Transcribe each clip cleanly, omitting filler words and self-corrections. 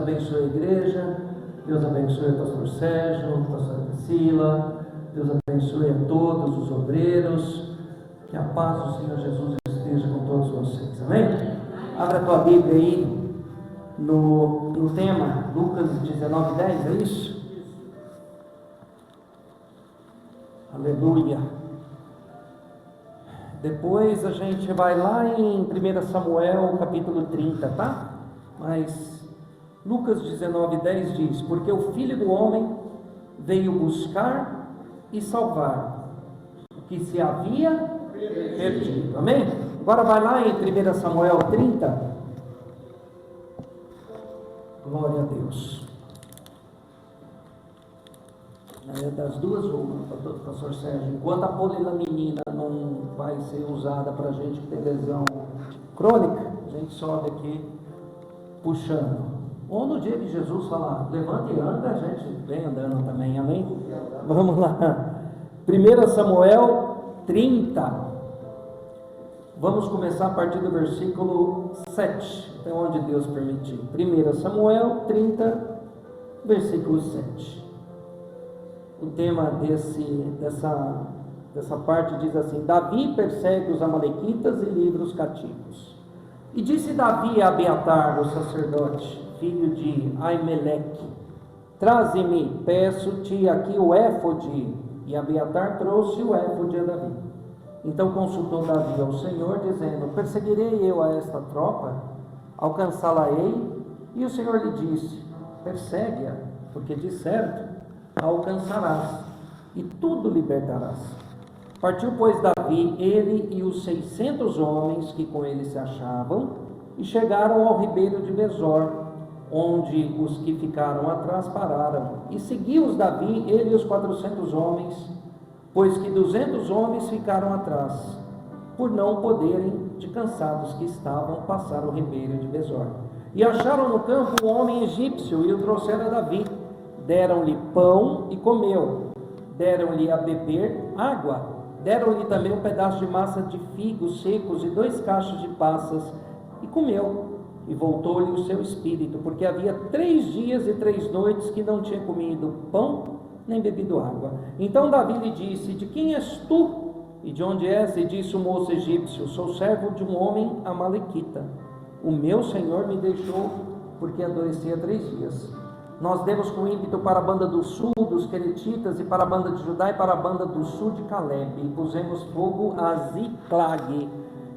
Abençoe a igreja, Deus abençoe o pastor Sérgio, a pastora Priscila, Deus abençoe a todos os obreiros, que a paz do Senhor Jesus esteja com todos vocês, amém? Abra a tua Bíblia aí no tema Lucas 19:10, é isso? Aleluia. Depois a gente vai lá em 1 Samuel capítulo 30, tá? Mas Lucas 19:10 diz: porque o Filho do Homem veio buscar e salvar o que se havia perdido, amém? Agora vai lá em 1 Samuel 30. Glória a Deus. É das duas uma, pastor Sérgio. Enquanto a polilaminina não vai ser usada para gente que tem lesão crônica, a gente sobe aqui puxando. Ou no dia que Jesus falar, levanta e anda, a gente vem andando também, amém? Vamos lá. 1 Samuel 30. Vamos começar a partir do versículo 7, até onde Deus permitiu. 1 Samuel 30, versículo 7. O tema dessa parte diz assim: Davi persegue os amalequitas e livra os cativos. E disse Davi a Abiatar, o sacerdote, filho de Aimeleque: traze-me, peço-te aqui o éfode. E Abiatar trouxe o éfode a Davi. Então consultou Davi ao Senhor, dizendo: perseguirei eu a esta tropa? Alcançá-la-ei? E o Senhor lhe disse: persegue-a, porque de certo a alcançarás, e tudo libertarás. Partiu, pois, Davi, ele e os 600 homens que com ele se achavam, e chegaram ao ribeiro de Besor, onde os que ficaram atrás pararam. E seguiu-os Davi, ele e os 400 homens, pois que 200 homens ficaram atrás, por não poderem, de cansados que estavam, passar o ribeiro de Besor. E acharam no campo um homem egípcio, e o trouxeram a Davi. Deram-lhe pão e comeu, deram-lhe a beber água, deram-lhe também um pedaço de massa de figos secos e 2 cachos de passas, e comeu, e voltou-lhe o seu espírito, porque havia 3 dias e 3 noites que não tinha comido pão, nem bebido água. Então Davi lhe disse: de quem és tu, e de onde és? E disse o moço egípcio: sou servo de um homem amalequita, o meu senhor me deixou, porque adoeci há 3 dias. Nós demos com ímpeto para a banda do sul dos Queretitas, e para a banda de Judá, e para a banda do sul de Caleb, e pusemos fogo a Ziclague.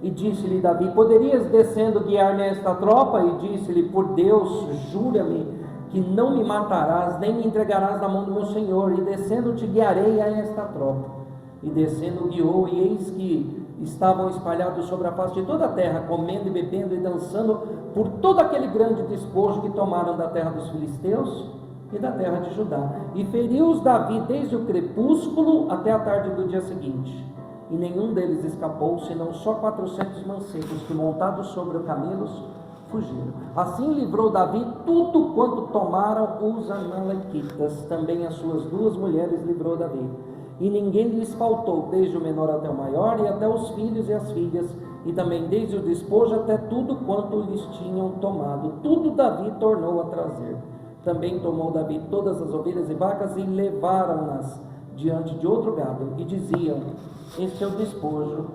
E disse-lhe Davi: poderias descendo guiar-me a esta tropa? E disse-lhe: por Deus, jura-me que não me matarás, nem me entregarás na mão do meu senhor, e descendo te guiarei a esta tropa. E descendo guiou, e eis que estavam espalhados sobre a face de toda a terra, comendo e bebendo e dançando por todo aquele grande despojo que tomaram da terra dos filisteus e da terra de Judá. E feriu-os Davi desde o crepúsculo até a tarde do dia seguinte, e nenhum deles escapou, senão só 400 mancebos, que montados sobre camelos fugiram. Assim livrou Davi tudo quanto tomaram os amalequitas, também as suas 2 mulheres livrou Davi. E ninguém lhes faltou, desde o menor até o maior, e até os filhos e as filhas, e também desde o despojo até tudo quanto lhes tinham tomado. Tudo Davi tornou a trazer. Também tomou Davi todas as ovelhas e vacas, e levaram-nas diante de outro gado, e diziam: este é o despojo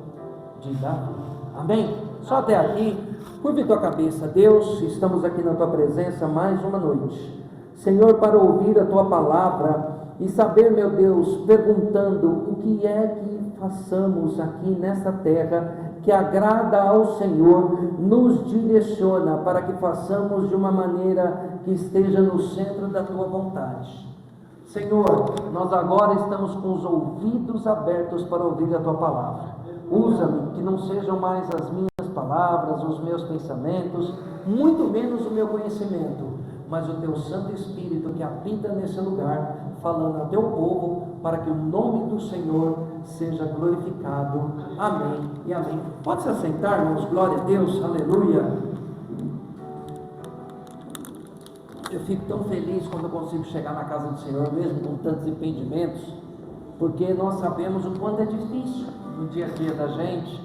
de Davi. Amém? Só até aqui. Curve tua cabeça. Deus, estamos aqui na tua presença mais uma noite, Senhor, para ouvir a tua palavra e saber, meu Deus, perguntando o que é que façamos aqui nessa terra que agrada ao Senhor, nos direciona para que façamos de uma maneira que esteja no centro da tua vontade. Senhor, nós agora estamos com os ouvidos abertos para ouvir a tua palavra. Usa-me, que não sejam mais as minhas palavras, os meus pensamentos, muito menos o meu conhecimento, mas o teu Santo Espírito que habita nesse lugar, falando a teu povo, para que o nome do Senhor seja glorificado. Amém e amém. Pode se assentar, irmãos, glória a Deus, aleluia. Eu fico tão feliz quando eu consigo chegar na casa do Senhor, mesmo com tantos impedimentos, porque nós sabemos o quanto é difícil no dia a dia da gente,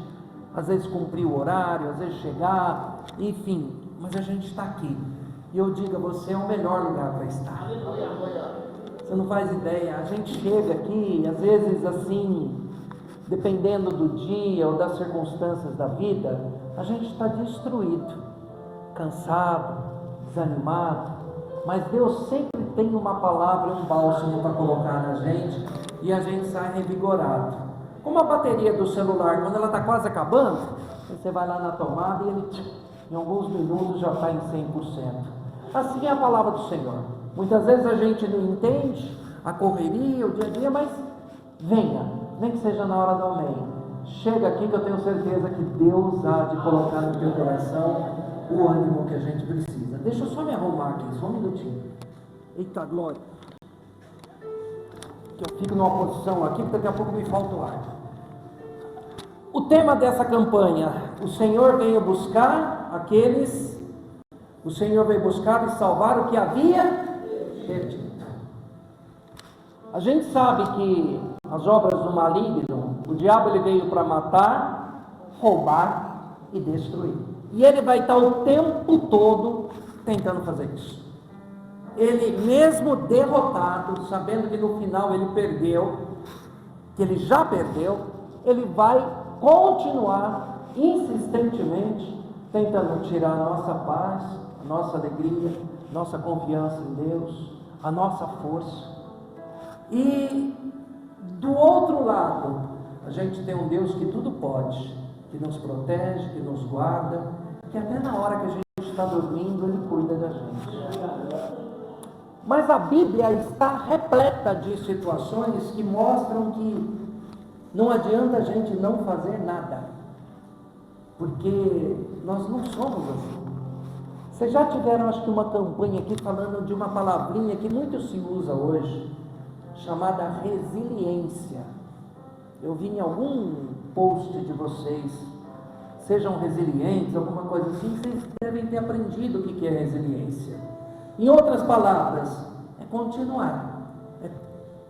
às vezes cumprir o horário, às vezes chegar, enfim, mas a gente está aqui. E eu digo a você, é o melhor lugar para estar. Você não faz ideia, a gente chega aqui, às vezes assim, dependendo do dia ou das circunstâncias da vida, a gente está destruído, cansado, desanimado, mas Deus sempre tem uma palavra, um bálsamo para colocar na gente, e a gente sai revigorado. Como a bateria do celular, quando ela está quase acabando, você vai lá na tomada e ele, em alguns minutos, já está em 100%. Assim é a palavra do Senhor. Muitas vezes a gente não entende a correria, o dia a dia, mas venha, nem que seja na hora do amém. Chega aqui que eu tenho certeza que Deus há de colocar no teu coração o ânimo que a gente precisa. Deixa eu só me arrumar aqui, só um minutinho. Eita glória! Que eu fico numa posição aqui, porque daqui a pouco me falta o ar. O tema dessa campanha: o Senhor veio buscar aqueles, o Senhor veio buscar e salvar o que havia perdido. A gente sabe que as obras do maligno, o diabo ele veio para matar, roubar e destruir. E ele vai estar o tempo todo tentando fazer isso. Ele mesmo derrotado, sabendo que no final ele perdeu, que ele já perdeu, ele vai continuar insistentemente tentando tirar a nossa paz, a nossa alegria, nossa confiança em Deus, a nossa força. E do outro lado, a gente tem um Deus que tudo pode, que nos protege, que nos guarda, que até na hora que a gente está dormindo, Ele cuida da gente. Mas a Bíblia está repleta de situações que mostram que não adianta a gente não fazer nada, porque nós não somos assim. Vocês já tiveram, acho que, uma campanha aqui falando de uma palavrinha que muito se usa hoje, chamada resiliência. Eu vi em algum post de vocês, sejam resilientes, alguma coisa assim, vocês devem ter aprendido o que é resiliência. Em outras palavras, é continuar, é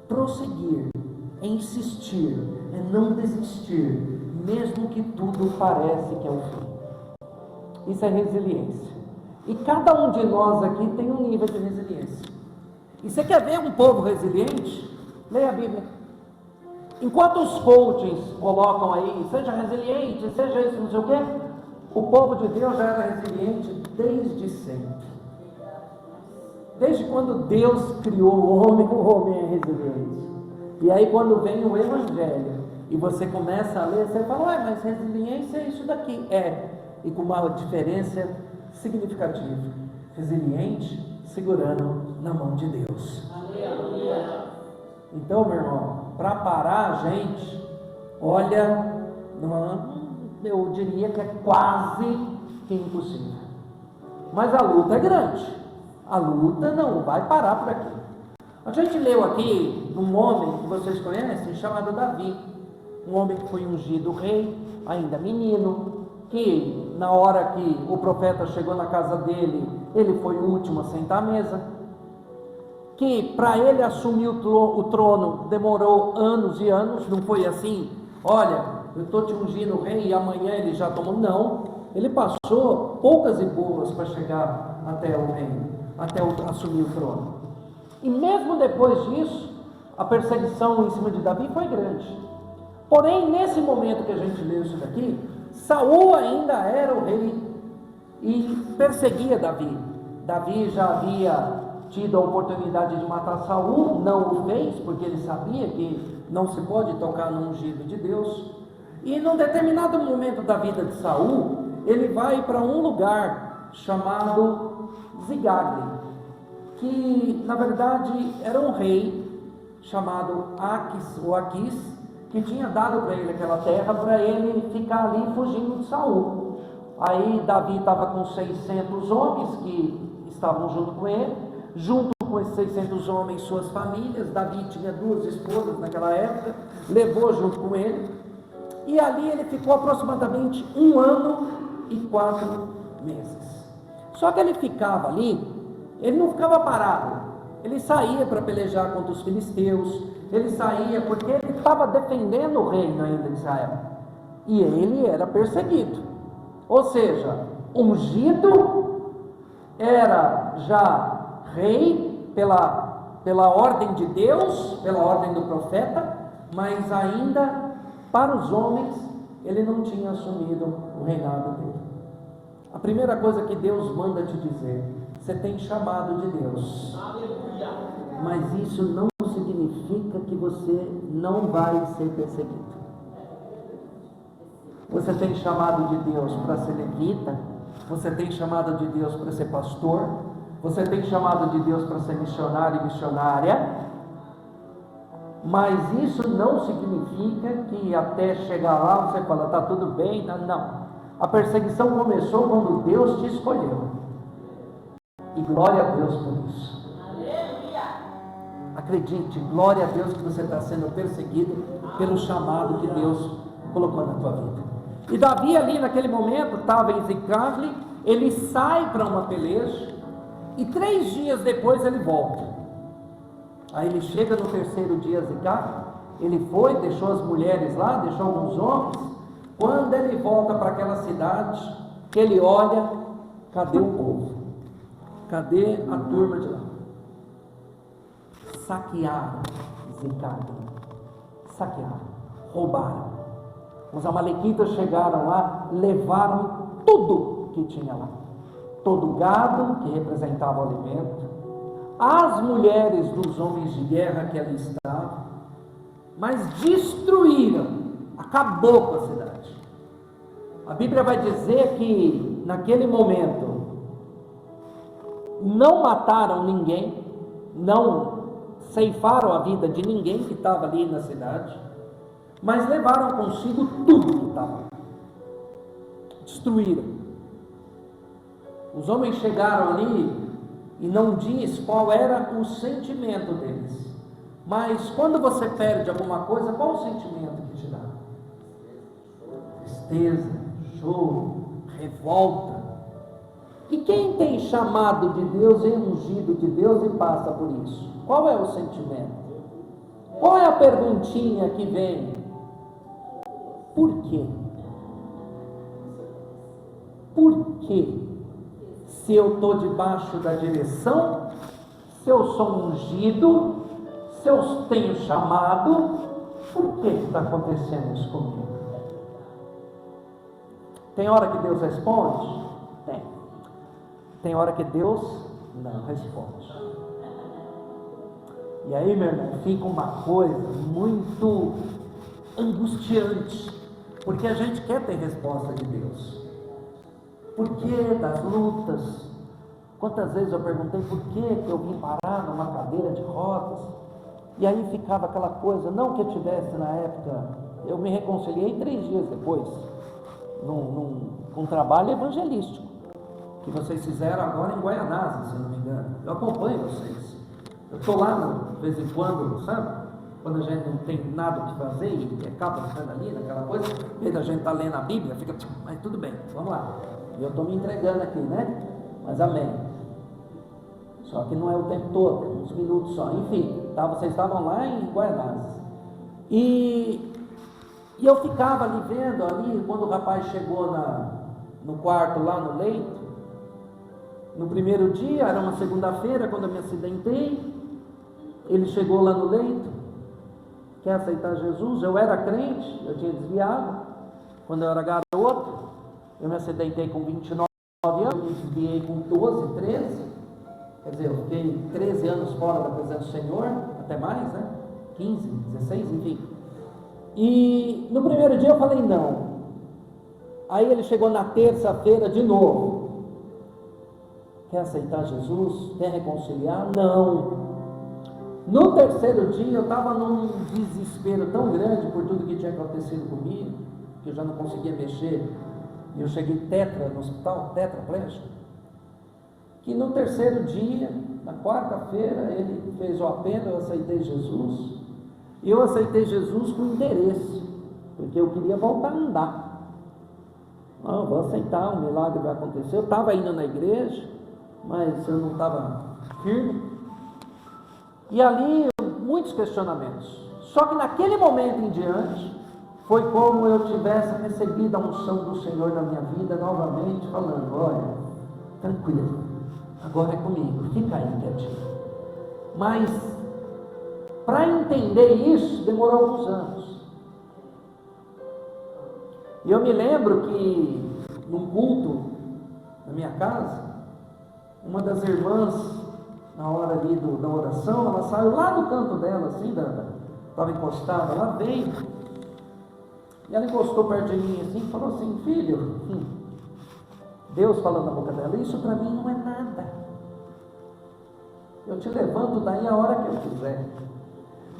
prosseguir, é insistir, é não desistir, mesmo que tudo parece que é o fim. Isso é resiliência. E cada um de nós aqui tem um nível de resiliência. E você quer ver um povo resiliente? Leia a Bíblia. Enquanto os coachings colocam aí, seja resiliente, seja isso, não sei o quê, o povo de Deus já era resiliente desde sempre. Desde quando Deus criou o homem é resiliente. E aí quando vem o Evangelho, e você começa a ler, você fala, ué, mas resiliência é isso daqui. É, e com uma diferença significativa. Resiliente, segurando na mão de Deus. Então, meu irmão, para parar a gente, olha, eu diria que é quase que impossível. Mas a luta é grande. A luta não vai parar por aqui. A gente leu aqui um homem que vocês conhecem, chamado Davi. Um homem que foi ungido rei, ainda menino, que na hora que o profeta chegou na casa dele, ele foi o último a sentar à mesa. Que para ele assumir o trono demorou anos e anos, não foi assim, olha, eu estou te ungindo rei e amanhã ele já tomou. Não, ele passou poucas e boas para chegar até o reino, até assumir o trono. E mesmo depois disso, a perseguição em cima de Davi foi grande. Porém, nesse momento que a gente leu isso daqui, Saul ainda era o rei e perseguia Davi. Davi já havia tido a oportunidade de matar Saul, não o fez, porque ele sabia que não se pode tocar no ungido de Deus. E num determinado momento da vida de Saul, ele vai para um lugar chamado Ziglag, que na verdade era um rei chamado Aquis, que tinha dado para ele aquela terra para ele ficar ali fugindo de Saul. Aí Davi estava com 600 homens que estavam junto com ele, junto com esses 600 homens, suas famílias. Davi tinha 2 esposas naquela época, levou junto com ele, e ali ele ficou aproximadamente 1 ano e 4 meses. Só que ele ficava ali, ele não ficava parado, ele saía para pelejar contra os filisteus, ele saía porque ele estava defendendo o reino ainda de Israel, e ele era perseguido, ou seja, ungido, era já rei pela ordem de Deus, pela ordem do profeta, mas ainda para os homens ele não tinha assumido o reinado dele. A primeira coisa que Deus manda te dizer: você tem chamado de Deus, mas isso não significa que você não vai ser perseguido. Você tem chamado de Deus para ser levita, você tem chamado de Deus para ser pastor, você tem chamado de Deus para ser missionário e missionária, mas isso não significa que até chegar lá você fala, está tudo bem. Não. A perseguição começou quando Deus te escolheu. E glória a Deus por isso. Acredite, glória a Deus que você está sendo perseguido pelo chamado que Deus colocou na tua vida. E Davi ali naquele momento estava em Ziclague, ele sai para uma peleja, e 3 dias depois ele volta. Aí ele chega no 3º dia a Ziclague, ele foi, deixou as mulheres lá, deixou alguns homens. Quando ele volta para aquela cidade, que ele olha, cadê o povo? Cadê a turma de lá? Saquearam Ziclague, saquearam, roubaram. Os amalequitas chegaram lá, levaram tudo que tinha lá, todo o gado que representava o alimento, as mulheres dos homens de guerra que ali estavam, mas destruíram, acabou com a cidade. A Bíblia vai dizer que naquele momento não mataram ninguém, não ceifaram a vida de ninguém que estava ali na cidade, mas levaram consigo tudo que estava lá, destruíram. Os homens chegaram ali e não diz qual era o sentimento deles, mas quando você perde alguma coisa, qual o sentimento que te dá? Tristeza, choro, revolta. E quem tem chamado de Deus, é ungido de Deus e passa por isso, qual é o sentimento? Qual é a perguntinha que vem? Por quê? Por quê? Se eu estou debaixo da direção, se eu sou ungido, se eu tenho chamado, por que está acontecendo isso comigo? Tem hora que Deus responde? Tem. Tem hora que Deus não responde. E aí, meu irmão, fica uma coisa muito angustiante, porque a gente quer ter resposta de Deus. Por que das lutas? Quantas vezes eu perguntei por que eu vim parar numa cadeira de rodas? E aí ficava aquela coisa, não que eu tivesse na época, eu me reconciliei 3 dias depois, num trabalho evangelístico, que vocês fizeram agora em Guaianazes, se não me engano. Eu acompanho vocês. Eu estou lá de vez em quando, sabe? Quando a gente não tem nada o que fazer e acaba ficando ali naquela coisa, em vez da gente estar lendo a Bíblia, fica, mas tudo bem, vamos lá. E eu estou me entregando aqui, né? Mas amém. Só que não é o tempo todo, é uns minutos só. Enfim, vocês estavam lá em Guaianazes. E eu ficava ali vendo, ali, quando o rapaz chegou no quarto lá no leito, no primeiro dia, era uma segunda-feira, quando eu me acidentei, ele chegou lá no leito, quer aceitar Jesus? Eu era crente, eu tinha desviado, quando eu era garoto, eu me acidentei com 29 anos, eu me desviei com 12, 13, quer dizer, eu fiquei 13 anos fora da presença do Senhor, até mais, né? 15, 16, enfim. E no primeiro dia eu falei não. Aí ele chegou na terça-feira de novo. Quer aceitar Jesus? Quer reconciliar? Não. No terceiro dia eu estava num desespero tão grande por tudo que tinha acontecido comigo, que eu já não conseguia mexer. Eu cheguei no hospital, tetraplégico, que no terceiro dia, na quarta-feira, ele fez o apelo, eu aceitei Jesus. E eu aceitei Jesus com interesse, porque eu queria voltar a andar. Não, vou aceitar, um milagre vai acontecer. Eu estava indo na igreja, mas eu não estava firme. E ali, muitos questionamentos. Só que naquele momento em diante, foi como eu tivesse recebido a unção do Senhor na minha vida novamente, falando, olha, tranquilo, agora é comigo, fica aí quietinho. Mas, para entender isso, demorou alguns anos. E eu me lembro que, num culto na minha casa, uma das irmãs, na hora ali da oração, ela saiu lá do canto dela, assim, estava encostada, ela veio, e ela encostou perto de mim assim, e falou assim: filho, Deus falando na boca dela, isso para mim não é nada, eu te levanto daí a hora que eu quiser,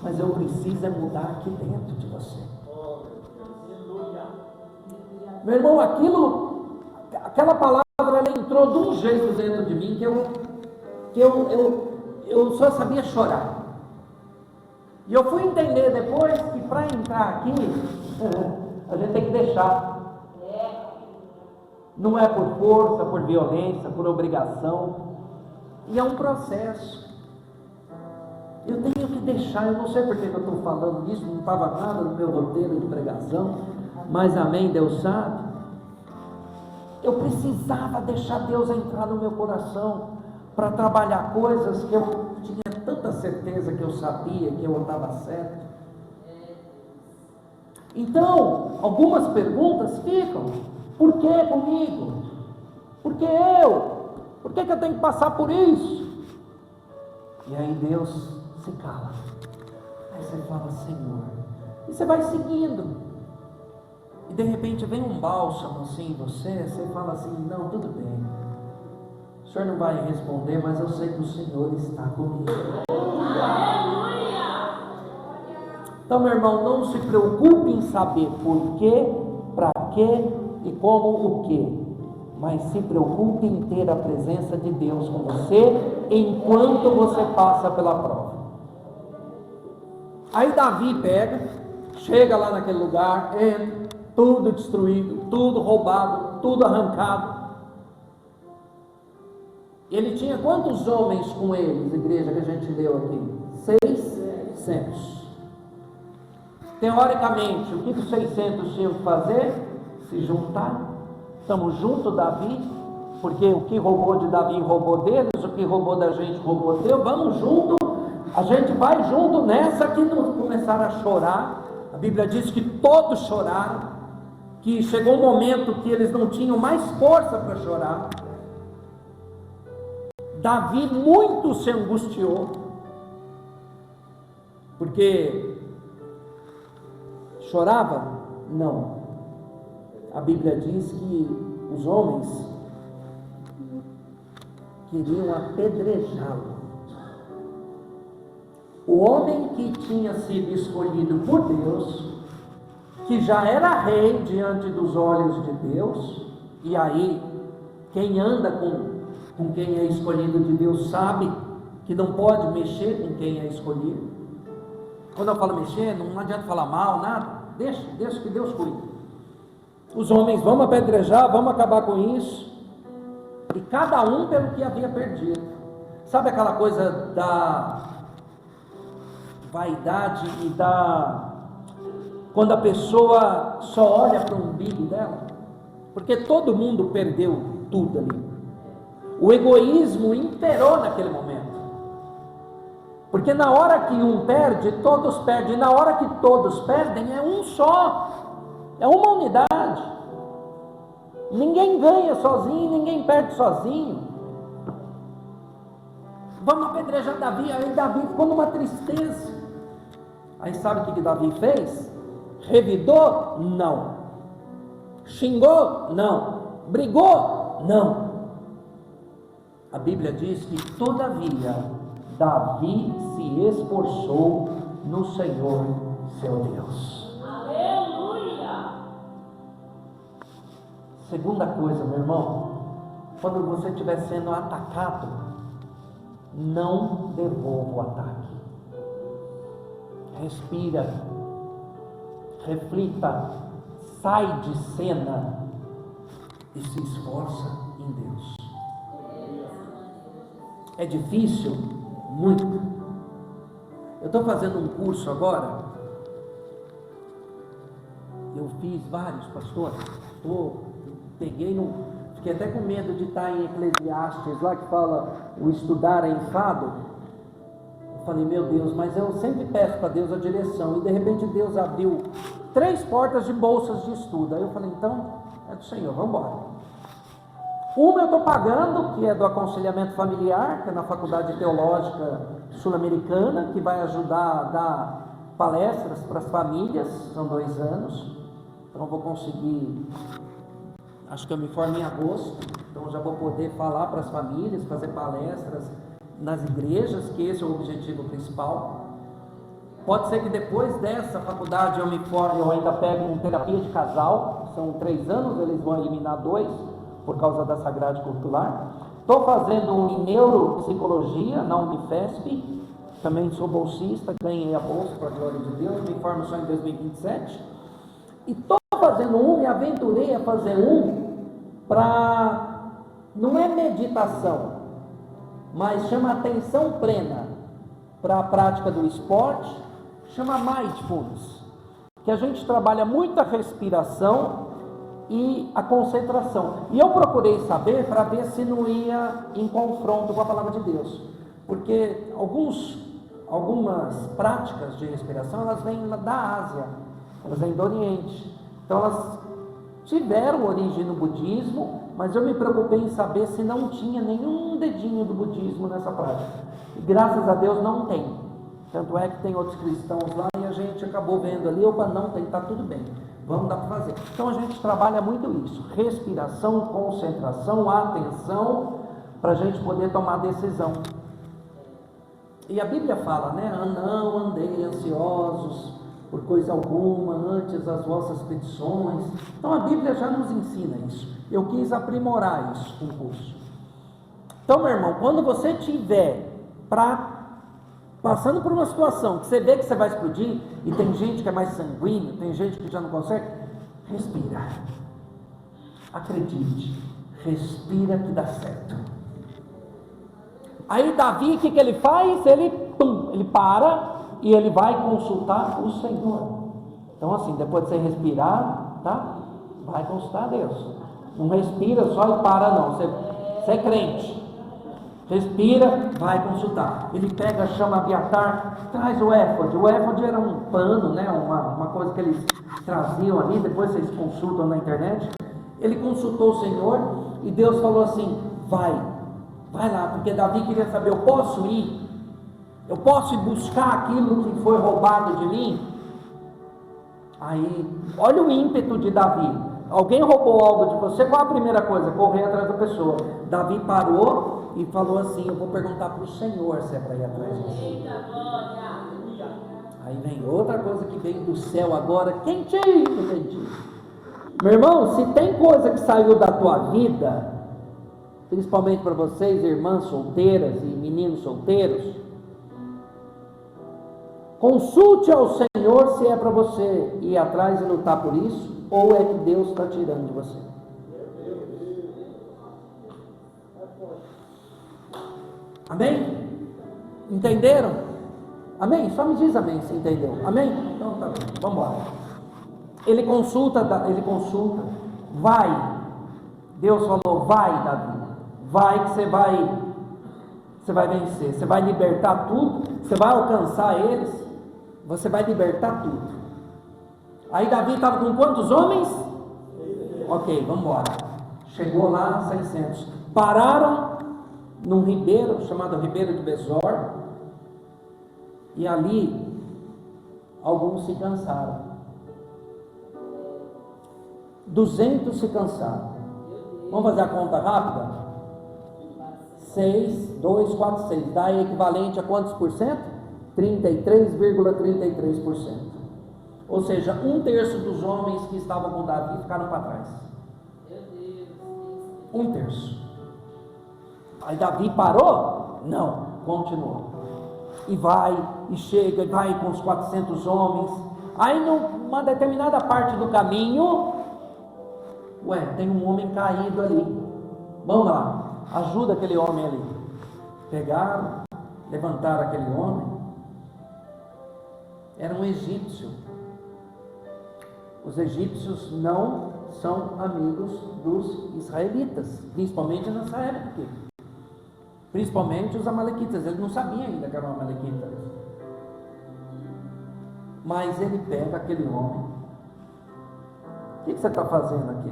mas eu preciso é mudar aqui dentro de você. Meu irmão, aquela palavra, ela entrou de um jeito dentro de mim, que eu só sabia chorar. E eu fui entender depois que para entrar aqui, a gente tem que deixar. Não é por força, por violência, por obrigação. E é um processo. Eu tenho que deixar. Eu não sei por que eu estou falando disso, não estava nada no meu roteiro de pregação, mas amém, Deus sabe. Eu precisava deixar Deus entrar no meu coração para trabalhar coisas que eu tinha tanta certeza que eu sabia, que eu estava certo. Então, algumas perguntas ficam: por que comigo? Por que eu? Por que eu tenho que passar por isso? E aí Deus se cala. Aí você fala: Senhor. E você vai seguindo. E de repente vem um bálsamo assim em você fala assim: não, tudo bem. O Senhor não vai responder, mas eu sei que o Senhor está comigo. Então, meu irmão, não se preocupe em saber por quê, para quê e como o quê, mas se preocupe em ter a presença de Deus com você enquanto você passa pela prova. Aí Davi chega lá naquele lugar, entra, tudo destruído, tudo roubado, tudo arrancado. Ele tinha quantos homens com eles, igreja, que a gente leu aqui? 600. Teoricamente, o que os 600 tinham que fazer? Se juntar. Estamos juntos, Davi, porque o que roubou de Davi roubou deles, o que roubou da gente roubou Deus. Vamos junto, a gente vai junto nessa. Que não começaram a chorar. A Bíblia diz que todos choraram, que chegou um momento que eles não tinham mais força para chorar. Davi muito se angustiou, porque chorava? Não. A Bíblia diz que os homens queriam apedrejá-lo. O homem que tinha sido escolhido por Deus, que já era rei diante dos olhos de Deus, e aí quem anda com quem é escolhido de Deus sabe que não pode mexer com quem é escolhido. Quando eu falo mexer, não adianta falar mal, nada, deixa que Deus cuida. Os homens, vamos apedrejar, vamos acabar com isso, e cada um pelo que havia perdido. Sabe aquela coisa da vaidade e quando a pessoa só olha para o umbigo dela? Porque todo mundo perdeu tudo ali. O egoísmo imperou naquele momento. Porque na hora que um perde, todos perdem. E na hora que todos perdem, é um só. É uma unidade. Ninguém ganha sozinho, ninguém perde sozinho. Vamos apedrejar Davi. Aí Davi ficou numa tristeza. Aí sabe o que Davi fez? Revidou? Não. Xingou? Não. Brigou? Não. A Bíblia diz que todavia Davi se esforçou no Senhor seu Deus. Aleluia! Segunda coisa, meu irmão, quando você estiver sendo atacado, não devolva o ataque. Respira, reflita, sai de cena e se esforça em Deus. É difícil? Muito. Eu estou fazendo um curso agora. Eu fiz vários, pastor. fiquei até com medo de estar em Eclesiastes, lá que fala o estudar é enfado. Eu falei, meu Deus, mas eu sempre peço para Deus a direção, e de repente Deus abriu 3 portas de bolsas de estudo. Aí eu falei, então, é do Senhor, vamos embora. Uma eu estou pagando, que é do aconselhamento familiar, que é na Faculdade Teológica Sul-Americana, que vai ajudar a dar palestras para as famílias, são 2 anos, então eu vou conseguir, acho que eu me formo em agosto, então já vou poder falar para as famílias, fazer palestras nas igrejas, que esse é o objetivo principal. Pode ser que depois dessa faculdade eu me forme, eu ainda pego uma terapia de casal, são 3 anos, eles vão eliminar 2, por causa dessa grade curricular. Estou fazendo em neuropsicologia na Unifesp, também sou bolsista, ganhei a bolsa, para a glória de Deus, me formo só em 2027. E estou fazendo me aventurei a fazer para, não é meditação, mas chama atenção plena para a prática do esporte, chama mindfulness, que a gente trabalha muito a respiração e a concentração. E eu procurei saber para ver se não ia em confronto com a palavra de Deus, porque algumas práticas de respiração, elas vêm da Ásia, elas vêm do Oriente, então elas tiveram origem no budismo, mas eu me preocupei em saber se não tinha nenhum dedinho do budismo nessa prática, e graças a Deus não tem, tanto é que tem outros cristãos lá, e a gente acabou vendo ali, opa, não tem, está tudo bem, vamos dar para fazer. Então a gente trabalha muito isso, respiração, concentração, atenção, para a gente poder tomar decisão. E a Bíblia fala, né, não andei ansiosos por coisa alguma, antes as vossas petições. Então a Bíblia já nos ensina isso. Eu quis aprimorar isso com o curso. Então, meu irmão, quando você estiver passando por uma situação que você vê que você vai explodir, e tem gente que é mais sanguíneo, tem gente que já não consegue, respira. Acredite, respira que dá certo. Aí Davi, o que ele faz? Ele para e ele vai consultar o Senhor. Então assim, depois de você respirar, tá? Vai consultar a Deus. Não respira só e para não, você é crente. Respira, vai consultar. Ele pega, chama Abiatar, traz o éfode. O éfode era um pano, né? uma coisa que eles traziam ali, depois vocês consultam na internet. Ele consultou o Senhor e Deus falou assim, vai lá, porque Davi queria saber, eu posso ir? Eu posso ir buscar aquilo que foi roubado de mim? Aí, olha o ímpeto de Davi. Alguém roubou algo de você, qual a primeira coisa? Correr atrás da pessoa. Davi parou e falou assim, eu vou perguntar para o Senhor se é para ir atrás disso. Aí vem outra coisa que veio do céu agora, quentinho. Meu irmão, se tem coisa que saiu da tua vida, principalmente para vocês, irmãs solteiras e meninos solteiros, consulte ao Senhor se é para você ir atrás e lutar por isso, ou é que Deus está tirando de você. Amém? Entenderam? Amém? Só me diz amém se entendeu. Amém? Então tá bem, vamos embora. Ele consulta, vai. Deus falou, vai, Davi. Vai que você vai vencer, você vai libertar tudo, você vai alcançar eles, você vai libertar tudo. Aí Davi estava com quantos homens? Ok, vamos embora. Chegou lá 600. Pararam num ribeiro chamado Ribeiro de Besor, e ali alguns se cansaram. 200 se cansaram. Vamos fazer a conta rápida? 6, 2, 4, 6, dá equivalente a quantos por cento? 33,33%. Ou seja, 1/3 dos homens que estavam com Davi ficaram para trás. 1/3. Aí Davi parou? Não, continuou. E vai, e chega, e vai com os 400 homens. Aí numa determinada parte do caminho, tem um homem caído ali. Vamos lá, ajuda aquele homem ali. Pegaram, levantaram aquele homem. Era um egípcio. Os egípcios não são amigos dos israelitas, principalmente nessa época. Principalmente os amalequitas, ele não sabia ainda que eram amalequitas. Mas ele pega aquele homem. O que você está fazendo aqui?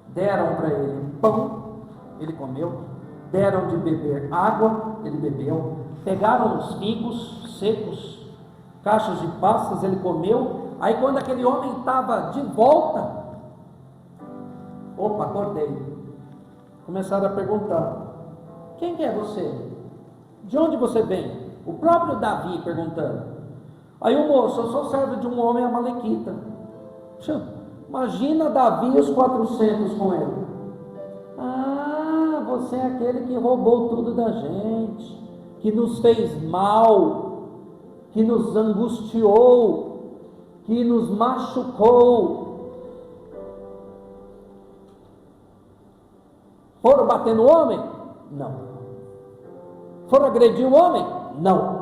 Deram para ele pão, ele comeu. Deram de beber água, ele bebeu. Pegaram os figos secos, cachos de passas, ele comeu. Aí quando aquele homem estava de volta, opa, acordei. Começaram a perguntar: quem que é você? De onde você vem? O próprio Davi perguntando. Aí o moço: eu sou servo de um homem amalequita. Imagina Davi e os 400 com ele. Ah, você é aquele que roubou tudo da gente, que nos fez mal, que nos angustiou, que nos machucou. Foram bater no homem? Não. Foram agredir o homem? Não.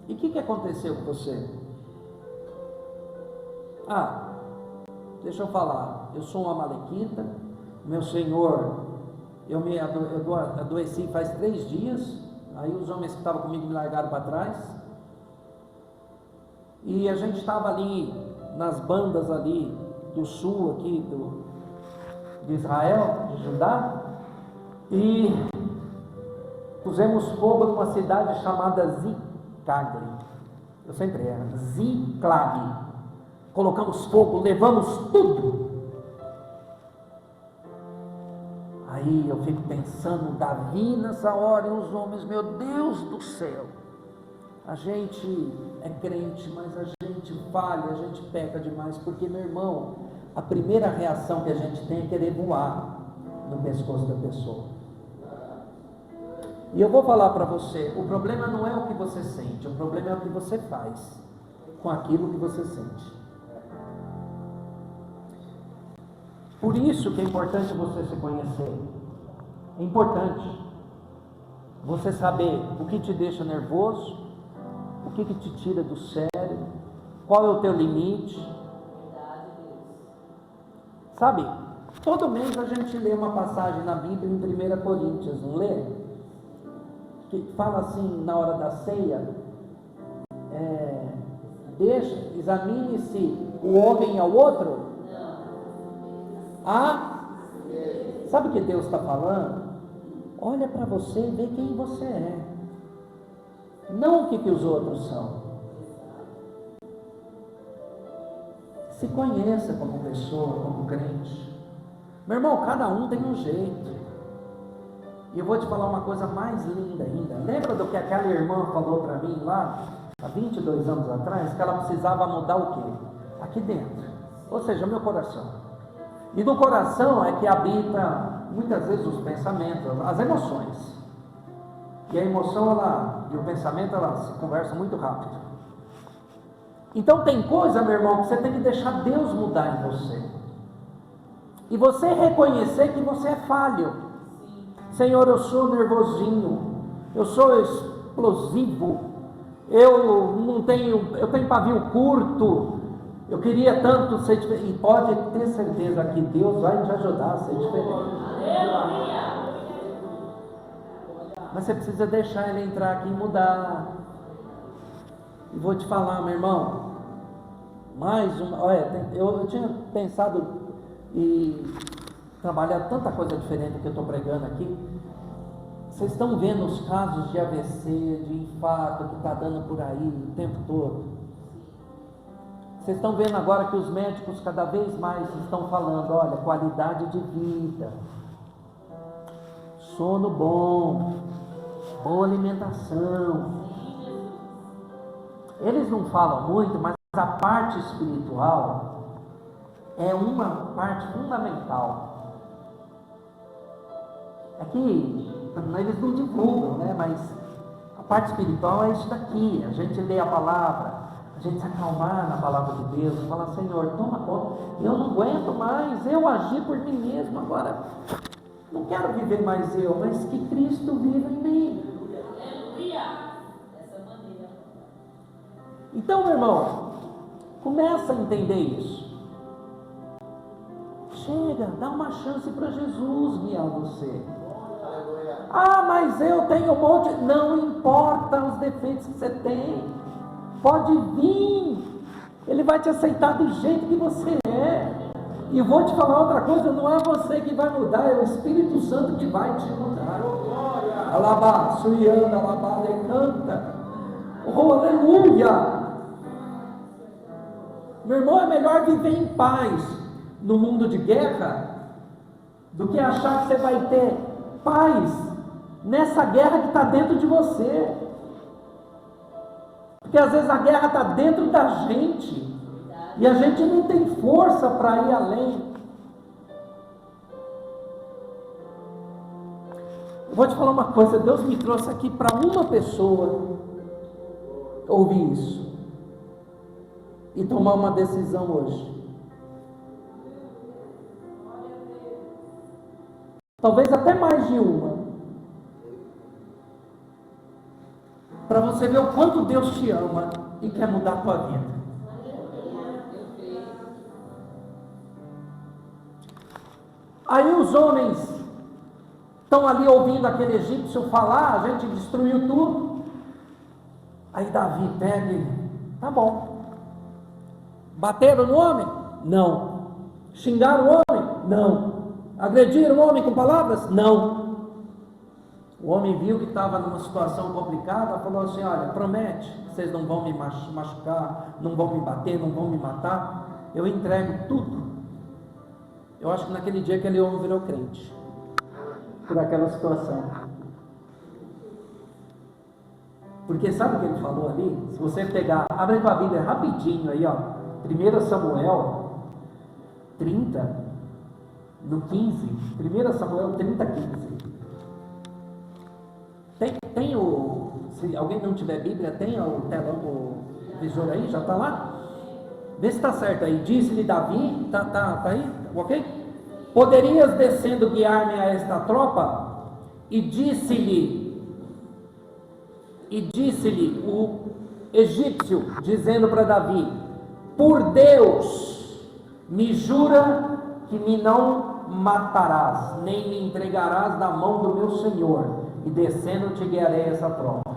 E o que aconteceu com você? Deixa eu falar. Eu sou um amalequita. Meu senhor, eu adoeci faz 3 dias. Aí os homens que estavam comigo me largaram para trás. E a gente estava ali nas bandas ali do sul aqui de Israel, de Judá, e pusemos fogo numa cidade chamada Ziclag. Eu sempre erro. Ziclag. Colocamos fogo, levamos tudo. Aí eu fico pensando, Davi nessa hora, e os homens, meu Deus do céu. A gente é crente, mas a gente falha, a gente peca demais, porque, meu irmão, a primeira reação que a gente tem é querer voar no pescoço da pessoa. E eu vou falar para você, o problema não é o que você sente, o problema é o que você faz com aquilo que você sente. Por isso que é importante você se conhecer. É importante você saber o que te deixa nervoso, o que te tira do sério, qual é o teu limite. Sabe, todo mês a gente lê uma passagem na Bíblia em 1 Coríntios, não lê? Que fala assim, na hora da ceia, examine-se o homem ao outro. Sabe o que Deus está falando? Olha para você e vê quem você é, não o que os outros são. Se conheça como pessoa, como crente. Meu irmão, cada um tem um jeito. E eu vou te falar uma coisa mais linda ainda. Lembra do que aquela irmã falou para mim lá, há 22 anos atrás, que ela precisava mudar o quê? Aqui dentro, ou seja, meu coração. E no coração é que habita muitas vezes os pensamentos, as emoções. E a emoção e o pensamento se conversam muito rápido. Então tem coisa, meu irmão, que você tem que deixar Deus mudar em você. E você reconhecer que você é falho. Senhor, eu sou nervosinho, eu sou explosivo, eu tenho pavio curto. Eu queria tanto ser diferente, e pode ter certeza que Deus vai te ajudar a ser diferente. Mas você precisa deixar Ele entrar aqui e mudar. E vou te falar, meu irmão, eu tinha pensado e trabalhado tanta coisa diferente que eu estou pregando aqui. Vocês estão vendo os casos de AVC, de infarto que está dando por aí o tempo todo. Vocês estão vendo agora que os médicos cada vez mais estão falando, olha, qualidade de vida, sono bom, boa alimentação. Eles não falam muito, mas a parte espiritual é uma parte fundamental. É que eles não divulgam, né? Mas a parte espiritual é isso daqui, a gente lê a palavra, a gente se acalmar na palavra de Deus, falar, Senhor, toma conta, eu não aguento mais, eu agi por mim mesmo, agora não quero viver mais eu, mas que Cristo viva em mim. Então, meu irmão, Começa a entender isso. Chega, dá uma chance para Jesus guiar você. Ah, mas eu tenho um monte. Não importa os defeitos que você tem. Pode vir. Ele vai te aceitar do jeito que você é. E vou te falar outra coisa, não é você que vai mudar, é o Espírito Santo que vai te mudar. Alabá, suiana, alabá, canta. Oh, aleluia! Meu irmão, é melhor viver em paz no mundo de guerra do que achar que você vai ter paz nessa guerra que está dentro de você. Porque às vezes a guerra está dentro da gente. E a gente não tem força para ir além. Eu vou te falar uma coisa, Deus me trouxe aqui para uma pessoa ouvir isso e tomar uma decisão hoje. Talvez até mais de uma. Para você ver o quanto Deus te ama e quer mudar a tua vida. Aí os homens estão ali ouvindo aquele egípcio falar, a gente destruiu tudo. Aí Davi pega e, tá bom. Bateram no homem? Não. Xingaram o homem? Não. Agrediram o homem com palavras? Não. O homem viu que estava numa situação complicada, falou assim, olha, promete que vocês não vão me machucar, não vão me bater, não vão me matar, eu entrego tudo. Eu acho que naquele dia aquele homem virou crente, por aquela situação. Porque sabe o que ele falou ali? Se você pegar, abre tua Bíblia rapidinho aí, ó, 1 Samuel 30, no 15, 1 Samuel 30, 15. Tem o, se alguém não tiver Bíblia, tem o telão, o visor aí, já está lá? Vê se está certo aí. Disse-lhe Davi, tá aí, ok? Poderias descendo guiar-me a esta tropa? E disse-lhe o egípcio, dizendo para Davi, por Deus, me jura que me não matarás, nem me entregarás na mão do meu Senhor, e descendo te guiarei essa tropa.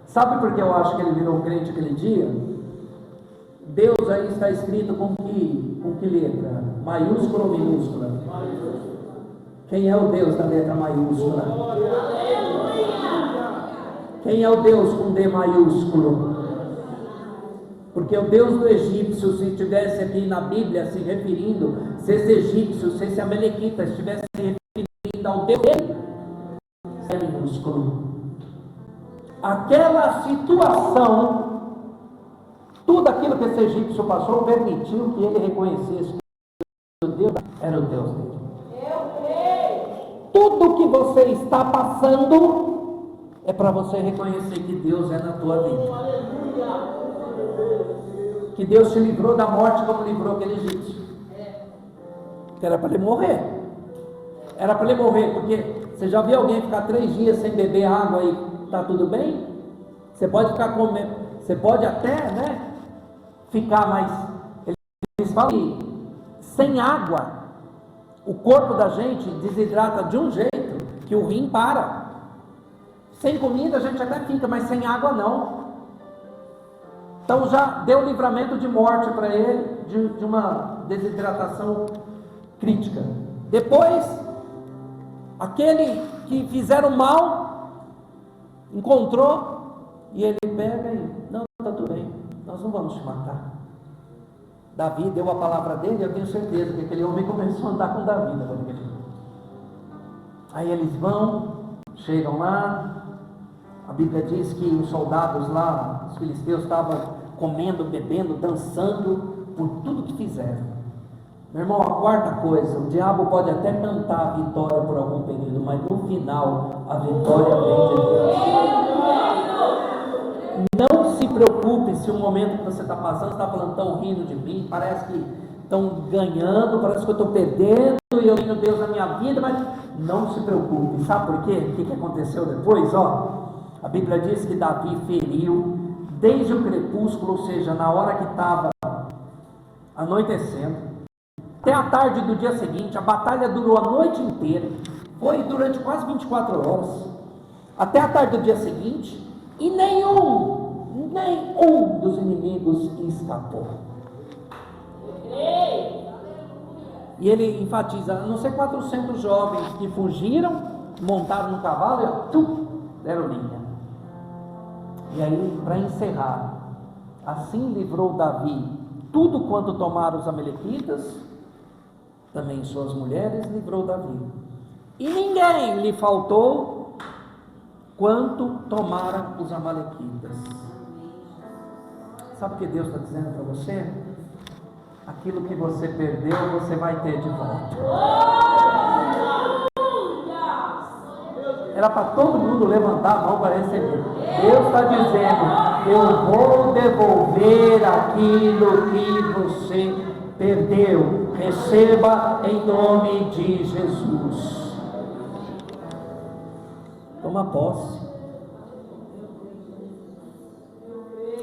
Sabe por que eu acho que ele virou crente aquele dia? Deus aí está escrito com que letra? Maiúscula ou minúscula? Quem é o Deus da letra maiúscula? Quem é o Deus com D maiúsculo? Porque o Deus do egípcio, se estivesse aqui na Bíblia se referindo, se esse egípcio, se esse amalequita estivesse se referindo ao Deus dele, é minúsculo. Aquela situação, tudo aquilo que esse egípcio passou, permitiu que ele reconhecesse que o Deus era o Deus dele. Tudo que você está passando é para você reconhecer que Deus é na tua vida. Que Deus te livrou da morte como livrou aquele egípcio. Que era para ele morrer. Era para ele morrer, porque você já viu alguém ficar 3 dias sem beber água e está tudo bem? Você pode ficar comendo, você pode até, né, ficar mais. Eles falam que sem água, o corpo da gente desidrata de um jeito que o rim para. Sem comida a gente até fica, mas sem água não. Então já deu livramento de morte para ele, de uma desidratação crítica. Depois, aquele que fizeram mal, encontrou, e ele pega e, não, está tudo bem, nós não vamos te matar. Davi deu a palavra dele, eu tenho certeza que aquele homem começou a andar com Davi. Aí eles vão, chegam lá, a Bíblia diz que os soldados lá, os filisteus, estavam comendo, bebendo, dançando, por tudo que fizeram. Meu irmão, a quarta coisa, o diabo pode até cantar a vitória por algum período, mas no final, a vitória vem de Deus. Não se preocupe se o momento que você está passando, você está falando, estão rindo de mim, parece que estão ganhando, parece que eu estou perdendo, e eu tenho Deus na minha vida, mas não se preocupe. Sabe por quê? O que aconteceu depois? A Bíblia diz que Davi feriu desde o crepúsculo, ou seja, na hora que estava anoitecendo, até a tarde do dia seguinte. A batalha durou a noite inteira, foi durante quase 24 horas, até a tarde do dia seguinte, e nenhum dos inimigos escapou. E ele enfatiza, a não ser 400 jovens que fugiram, montaram no cavalo e deram linha. E aí, para encerrar, assim livrou Davi tudo quanto tomaram os amalequitas, também suas mulheres livrou Davi, e ninguém lhe faltou quanto tomaram os amalequitas. Sabe o que Deus está dizendo para você? Aquilo que você perdeu, você vai ter de volta. Era para todo mundo levantar a mão para receber. Deus está dizendo, eu vou devolver aquilo que você perdeu. Receba em nome de Jesus. Toma posse.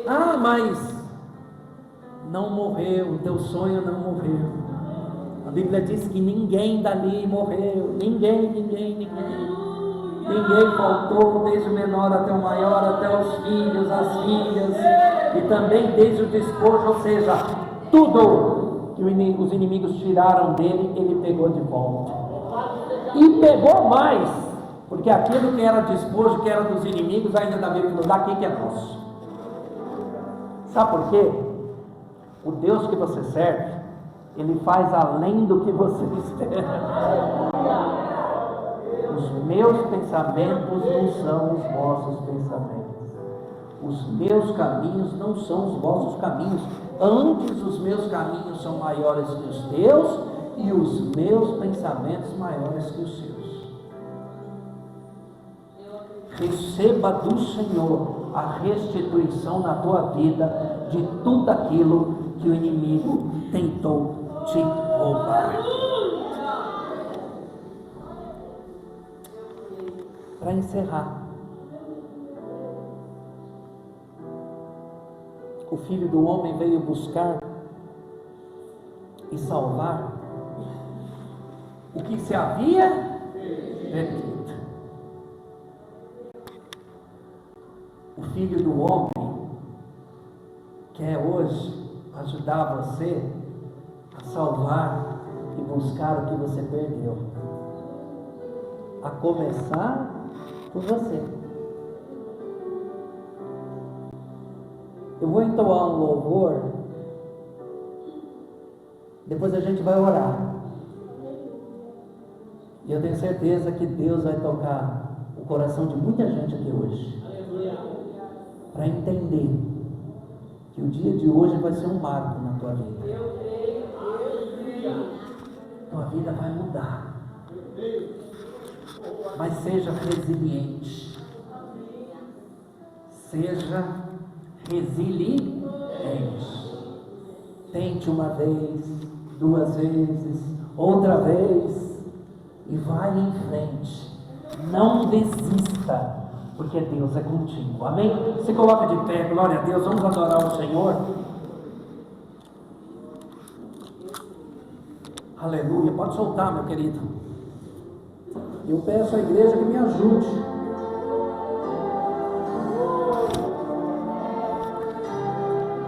Ah, mas não morreu, o teu sonho não morreu. A Bíblia diz que ninguém dali morreu. Ninguém faltou, desde o menor até o maior, até os filhos, as filhas, e também desde o despojo, ou seja, tudo que os inimigos tiraram dele, ele pegou de volta. E pegou mais, porque aquilo que era despojo, que era dos inimigos, ainda Davi falou, daqui que é nosso. Sabe por quê? O Deus que você serve, Ele faz além do que você espera. Os meus pensamentos não são os vossos pensamentos. Os meus caminhos não são os vossos caminhos. Antes os meus caminhos são maiores que os teus, e os meus pensamentos maiores que os seus. Receba do Senhor a restituição na tua vida de tudo aquilo que o inimigo tentou te roubar. Para encerrar, o Filho do Homem veio buscar e salvar o que se havia perdido. O Filho do Homem quer hoje ajudar você a salvar e buscar o que você perdeu, a começar por você. Eu vou entoar um louvor, depois a gente vai orar, e eu tenho certeza que Deus vai tocar o coração de muita gente aqui hoje, para entender que o dia de hoje vai ser um marco na tua vida. Tua vida vai mudar. Mas seja resiliente. Seja resiliente. Tente uma vez, duas vezes, outra vez, e vai em frente. Não desista, porque Deus é contigo. Amém? Se coloca de pé, glória a Deus. Vamos adorar o Senhor. Aleluia. Pode soltar, meu querido. Eu peço à igreja que me ajude.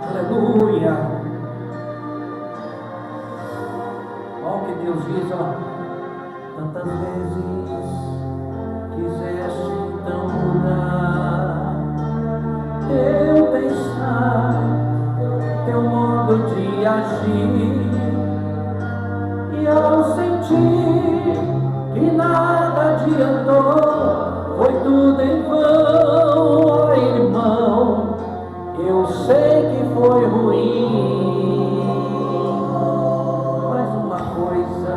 Aleluia. Olha o que Deus diz, ó. Tantas vezes quiseste então mudar teu pensar, teu modo de agir, e ao sentir que nada adiantou, foi tudo em vão, ó irmão, eu sei que foi ruim, mas uma coisa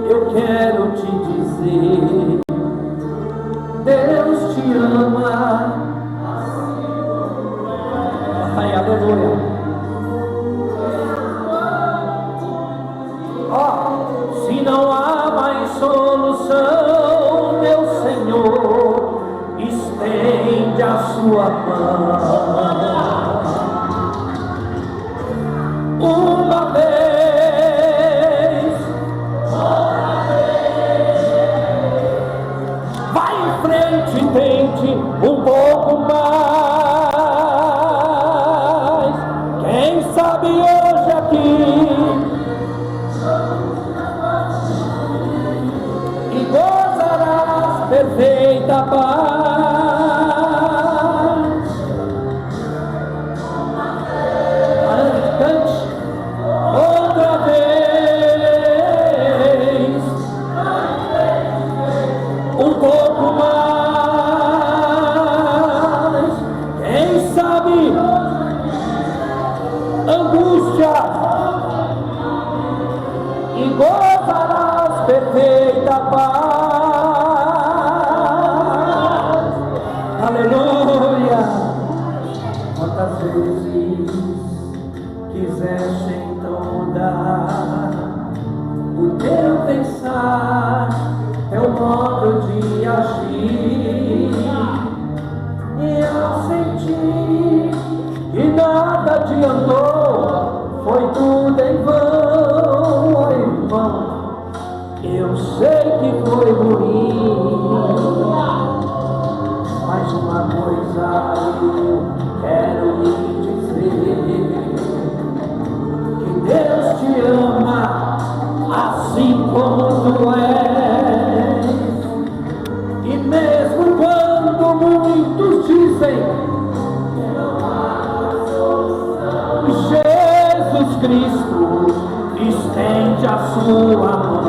eu quero te dizer: Deus te ama. Ai, aleluia. Ó, se não há mais solução, meu Senhor, estende a sua mão. frente, tente um pouco mais. Quem sabe hoje aqui e gozarás perfeita paz. Cante outra vez, um pouco mais. Quem sabe angústia e gozarás perfeita paz. Aleluia. Quantas vezes quiseste então mudar o teu pensar, teu modo de agir, e eu senti que nada adiantou, foi tudo em vão, oh irmão. Eu sei que foi ruim, mas uma coisa eu quero lhe dizer: que Deus te ama assim como tu és. E mesmo quando muitos dizem Jesus Cristo estende a sua mão.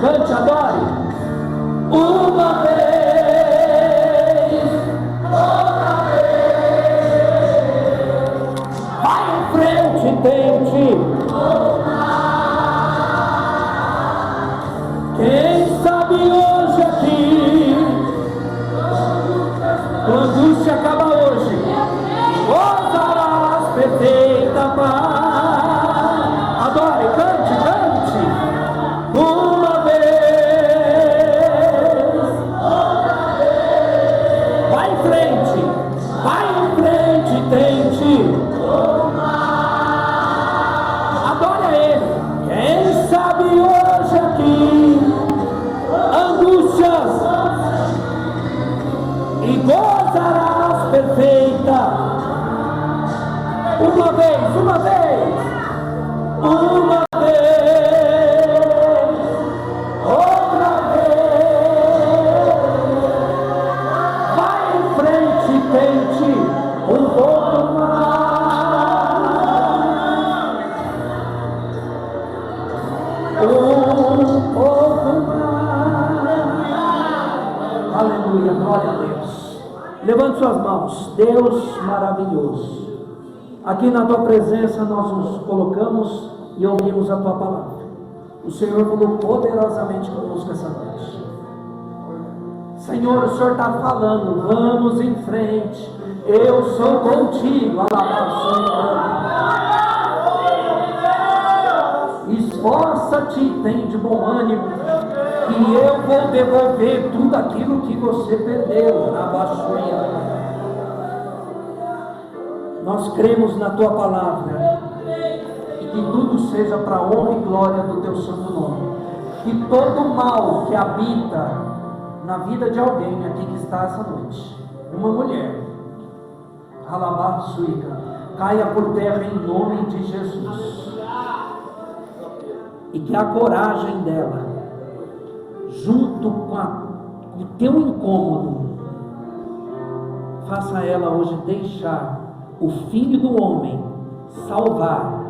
Cante, adore. Uma vez, outra vez. Vai em frente, tente. Quem sabe hoje aqui, quando se acaba hoje, gozarás perfeita paz. Adore, cante, cante. Uma vez, outra vez. Vai em frente, tente. Adore a Ele. Quem sabe hoje aqui, angústias e gozarás perfeita. Uma vez, uma vez, outra vez. Vai em frente, tente um pouco mais, um pouco mais. Aleluia, glória a Deus. Levante suas mãos. Deus maravilhoso, aqui na tua presença nós nos colocamos e ouvimos a tua palavra. O Senhor falou poderosamente conosco essa noite. Senhor, o Senhor está falando, vamos em frente, eu sou contigo. Esforça-te, tem de bom ânimo, e eu vou devolver tudo aquilo que você perdeu. Nós cremos na tua palavra, e que tudo seja para a honra e glória do teu santo nome. Que todo mal que habita na vida de alguém aqui que está essa noite, uma mulher, caia por terra em nome de Jesus. E que a coragem dela, junto com o teu incômodo, faça ela hoje deixar o Filho do Homem salvar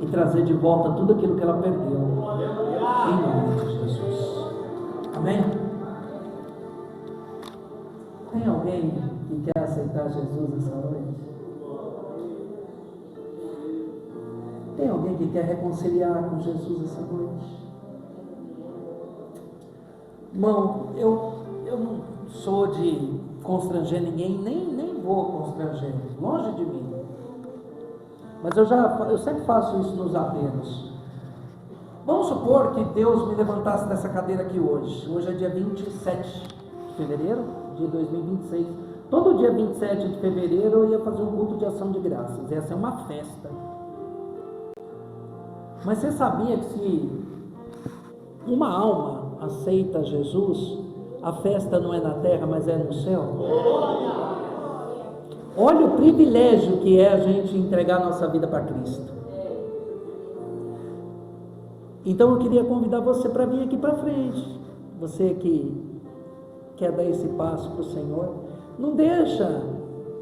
e trazer de volta tudo aquilo que ela perdeu, em nome de Jesus. Amém? Tem alguém que quer aceitar Jesus essa noite? Tem alguém que quer reconciliar com Jesus essa noite? Irmão, eu não sou de constranger ninguém, nem vou constranger, longe de mim. Mas eu sempre faço isso nos apelos. Vamos supor que Deus me levantasse dessa cadeira aqui hoje. Hoje é dia 27 de fevereiro de 2026. Todo dia 27 de fevereiro eu ia fazer um culto de ação de graças. Ia ser uma festa. Mas você sabia que se uma alma aceita Jesus, a festa não é na terra, mas é no céu. Olha o privilégio que é a gente entregar nossa vida para Cristo. Então eu queria convidar você para vir aqui para frente. Você que quer dar esse passo para o Senhor, não deixa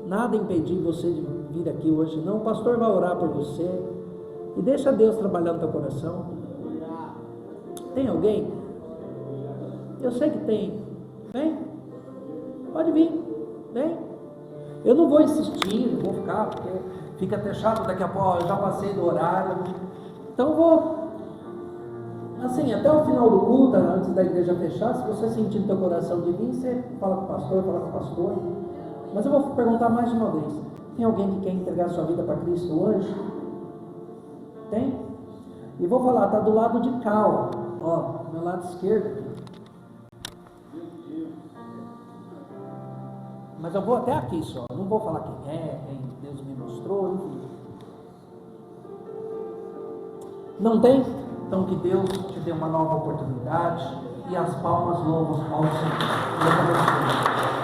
nada impedir você de vir aqui hoje, não. O pastor vai orar por você e deixa Deus trabalhar no teu coração. Tem alguém? Eu sei que tem. Vem, pode vir, vem. Eu não vou insistir, não vou ficar, porque fica até chato daqui a pouco. Eu já passei do horário, então vou, assim, até o final do culto, antes da igreja fechar. Se você sentir no teu coração de vir, você fala com o pastor, fala com o pastor. Mas eu vou perguntar mais uma vez: tem alguém que quer entregar sua vida para Cristo hoje? Tem? E vou falar, está do lado de cá, ó, do meu lado esquerdo. Mas eu vou até aqui só, não vou falar quem Deus me mostrou, enfim. Não tem? Então que Deus te dê uma nova oportunidade e as palmas louvam ao Senhor.